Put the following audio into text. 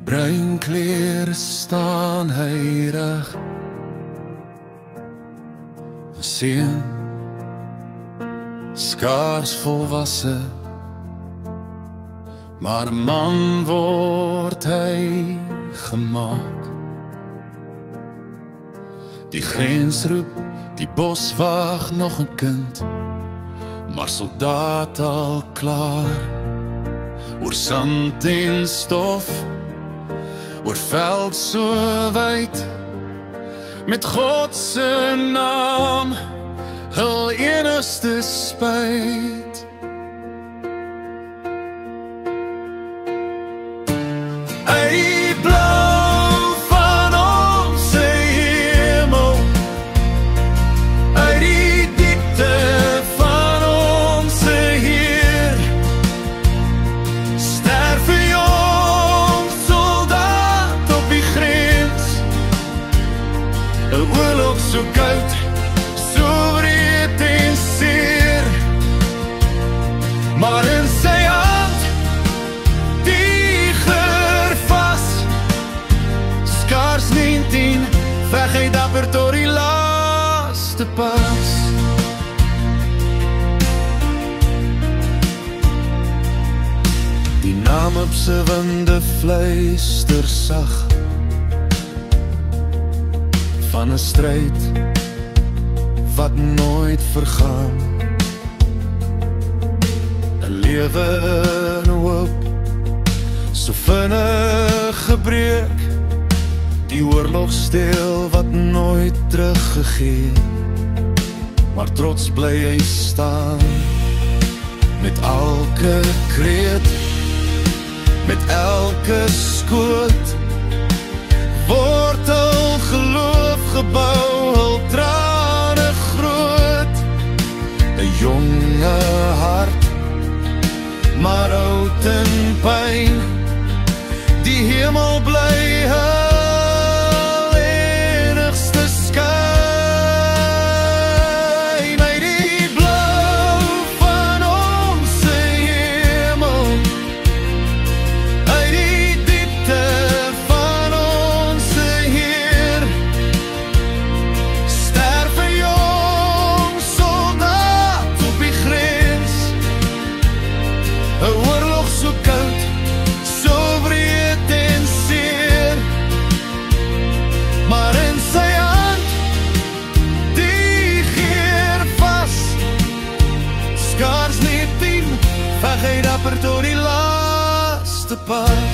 bruin klere staan hy reg. Seun, skaars volwasse, maar 'n man word hy gemaak. Die grens roep, die bos wag nog 'n kind, maar soldaat al klaar. Oor sand en stof, oor veld so wyd, met God se naam, hul enigste spyt. Uit die blauw van onze hemel, uit die diepte van onze Heer, sterf 'n jong soldaat op die grens. 'n oorlog so koud, so wreed en seer, maar in sy hand die gervas. Skaars 19, veg hy dapper tot die laaste pas. Die naam op sy winde fluister sag, van 'n stryd wat nooit vergaan. 'n lewe in hoop, so vinnig gebreek, die oorlogsteel wat nooit teruggegee. Maar trots bly hy staan, met elke kreet, met elke skoot, word hul geloof gebou, hul trane groot. 'n jonge hart, maar oud en pyn, die hemel bly hul enigste skyn. Uit die blauw van onze hemel, uit die diepte van onze Heer, sterf 'n jong soldaat op die grens. 'n oorlog so koud, so wreed en seer, maar in sy hand die geer vas. Skaars 19, veg hy dapper tot die laaste pas.